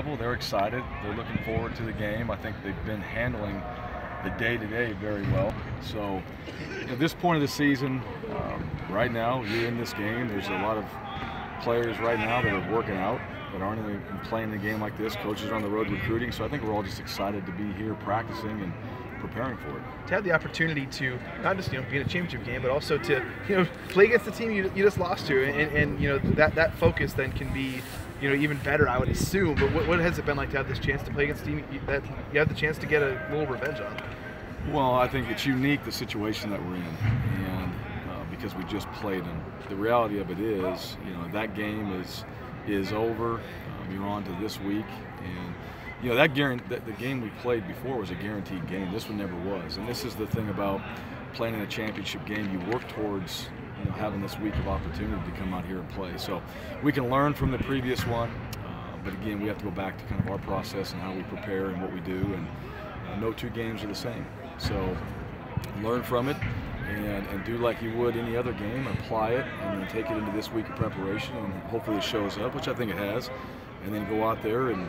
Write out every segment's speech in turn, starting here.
level. They're excited. They're looking forward to the game. I think they've been handling the day-to-day very well. So at this point of the season, right now, you're in this game. There's a lot of players right now that are working out, that aren't even playing a game like this. Coaches are on the road recruiting, so I think we're all just excited to be here practicing and preparing for it. To have the opportunity to not just be in a championship game, but also to play against the team you just lost to, and that focus then can be even better, I would assume. But what has it been like to have this chance to play against a team that you have the chance to get a little revenge on? Well, I think it's unique, the situation that we're in, and because we just played them. The reality of it is, that game is over. You're on to this week, and the game we played before was a guaranteed game. This one never was, and this is the thing about playing in a championship game. You work towards having this week of opportunity to come out here and play. So we can learn from the previous one, but again, we have to go back to kind of our process and how we prepare and what we do, and no two games are the same. So learn from it and do like you would any other game, apply it, and then take it into this week of preparation, and hopefully it shows up, which I think it has, and then go out there and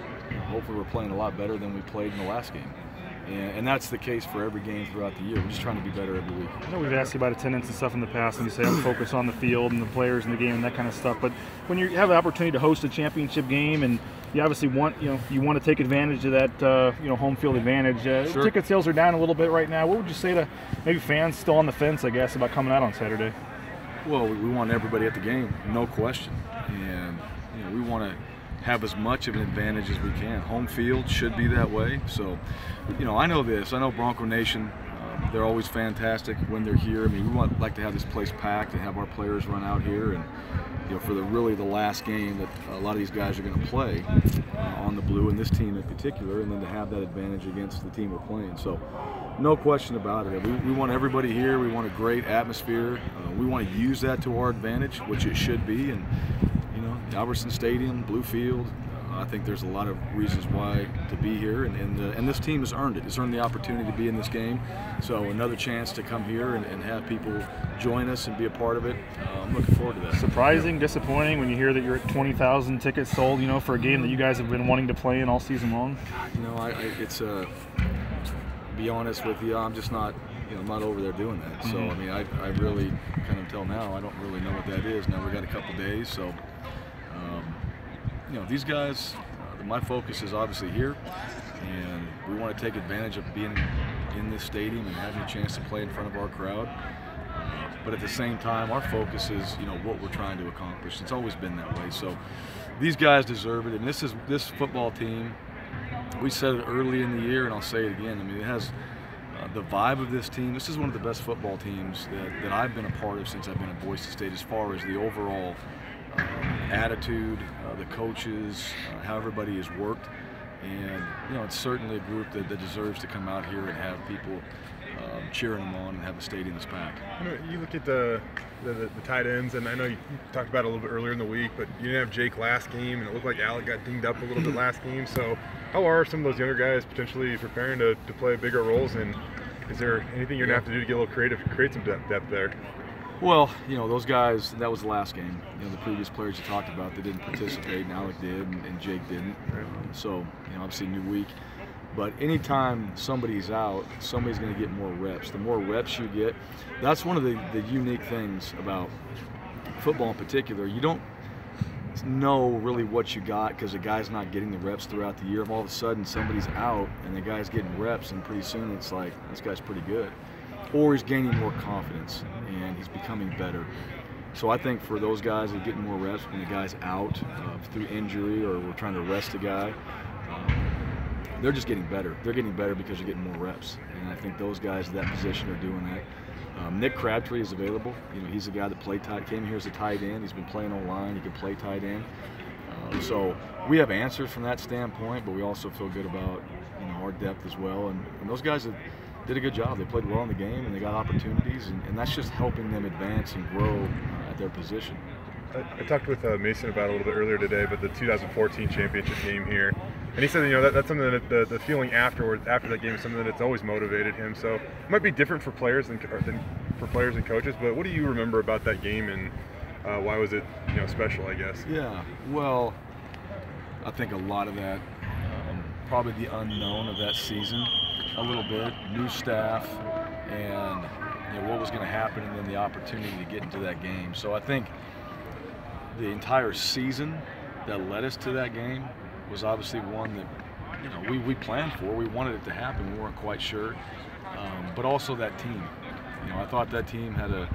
hopefully we're playing a lot better than we played in the last game. And that's the case for every game throughout the year. We're just trying to be better every week. I know we've asked you about attendance and stuff in the past, and you say I'm focused on the field and the players in the game and that kind of stuff. But when you have the opportunity to host a championship game, and you obviously want you want to take advantage of that home field advantage. Sure. Ticket sales are down a little bit right now. What would you say to maybe fans still on the fence, I guess, about coming out on Saturday? Well, we want everybody at the game, no question, and we want to have as much of an advantage as we can. Home field should be that way. So, I know this. I know Bronco Nation, they're always fantastic when they're here. I mean, we like to have this place packed and have our players run out here, and for the last game that a lot of these guys are going to play on the blue, and this team in particular, and then to have that advantage against the team we're playing. So, no question about it. We want everybody here. We want a great atmosphere. We want to use that to our advantage, which it should be. And Albertson Stadium, Blue Field. I think there's a lot of reasons why to be here, and this team has earned it. It's earned the opportunity to be in this game. So another chance to come here and have people join us and be a part of it. I'm looking forward to that. Surprising, disappointing when you hear that you're at 20,000 tickets sold, for a game that you guys have been wanting to play in all season long? To be honest with you, I'm just not. I'm not over there doing that. So I mean, I really kind of until now, I don't really know what that is. Now we got a couple days, so. These guys, my focus is obviously here, and we want to take advantage of being in this stadium and having a chance to play in front of our crowd. But at the same time, our focus is, what we're trying to accomplish. It's always been that way. So these guys deserve it, and this football team. We said it early in the year, and I'll say it again. I mean, it has the vibe of this team. This is one of the best football teams that I've been a part of since I've been at Boise State, as far as the overall attitude, the coaches, how everybody has worked, and it's certainly a group that deserves to come out here and have people cheering them on and have the stadium that's packed. You look at the tight ends, and I know you talked about it a little bit earlier in the week, but you didn't have Jake last game, and it looked like Alec got dinged up a little bit last game. So how are some of those younger guys potentially preparing to play bigger roles, and is there anything you're going to have to do to get a little creative, create some depth there? Well, those guys, that was the last game. The previous players you talked about, they didn't participate, and Alec did, and Jake didn't. So, obviously new week. But anytime somebody's out, somebody's going to get more reps. The more reps you get, that's one of the unique things about football in particular. You don't know really what you got because the guy's not getting the reps throughout the year. If all of a sudden somebody's out and the guy's getting reps, and pretty soon it's like, this guy's pretty good. Or he's gaining more confidence and he's becoming better. So I think for those guys that are getting more reps when the guy's out through injury, or we're trying to rest a guy, they're just getting better. They're getting better because they're getting more reps. And I think those guys in that position are doing that. Nick Crabtree is available. He's a guy that came here as a tight end. He's been playing O-line. He can play tight end. So we have answers from that standpoint, but we also feel good about our depth as well. And those guys did a good job. They played well in the game, and they got opportunities, and that's just helping them advance and grow at their position. I talked with Mason about it a little bit earlier today, but the 2014 championship game here, and he said that's something that the feeling after that game is something that's always motivated him. So it might be different for players than for players and coaches, but what do you remember about that game, and why was it special, I guess? Yeah, well, I think a lot of that probably the unknown of that season a little bit, new staff, and what was going to happen, and then the opportunity to get into that game. So I think the entire season that led us to that game was obviously one that we planned for. We wanted it to happen. We weren't quite sure, but also that team. I thought that team had an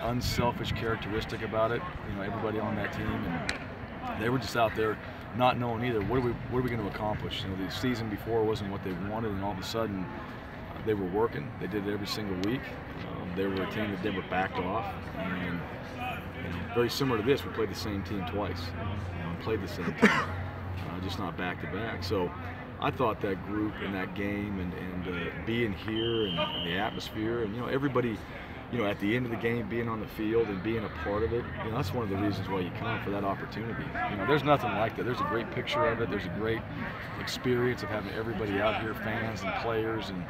unselfish characteristic about it. Everybody on that team, and they were just out there not knowing either what are we going to accomplish. The season before wasn't what they wanted, and all of a sudden they were working. They did it every single week. They were a team that never backed off, and very similar to this, we played the same team twice. Played the same team, just not back to back. So I thought that group and that game and being here and the atmosphere and everybody, at the end of the game being on the field and being a part of it, that's one of the reasons why you come for that opportunity. There's nothing like that. There's a great picture of it. There's a great experience of having everybody out here, fans and players, and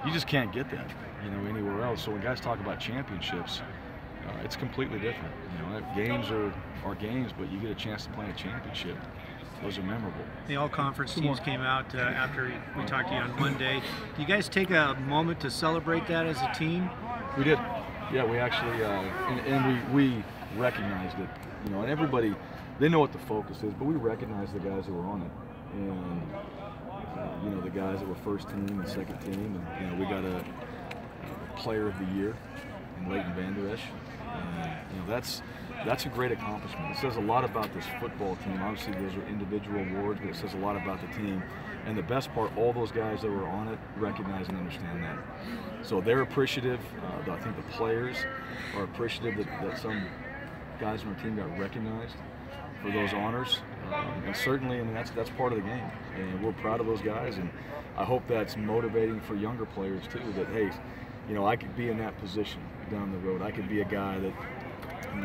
you just can't get that, anywhere else. So when guys talk about championships, it's completely different. Games are games, but you get a chance to play a championship. Those are memorable. The all-conference teams came out after we talked to you on Monday. Do you guys take a moment to celebrate that as a team? We did. Yeah, we actually, and we recognized it. And everybody, they know what the focus is, but we recognized the guys that were on it. And, the guys that were first team and second team. And, we got a player of the year in Leighton Vander Esch. That's a great accomplishment. It says a lot about this football team. Obviously, those are individual awards, but it says a lot about the team. And the best part, all those guys that were on it recognize and understand that. So they're appreciative. I think the players are appreciative that some guys on our team got recognized for those honors. And certainly, that's part of the game. And we're proud of those guys. And I hope that's motivating for younger players too. That hey, I could be in that position down the road. I could be a guy that,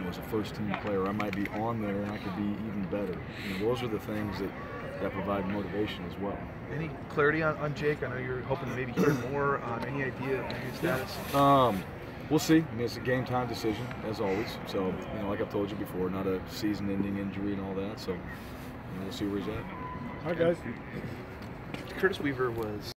as a first-team player, I might be on there, and I could be even better. Those are the things that provide motivation as well. Any clarity on Jake? I know you're hoping to maybe hear more. Any idea of his status? We'll see. It's a game-time decision, as always. So, like I've told you before, not a season-ending injury and all that. So, we'll see where he's at. All right, guys. Curtis Weaver was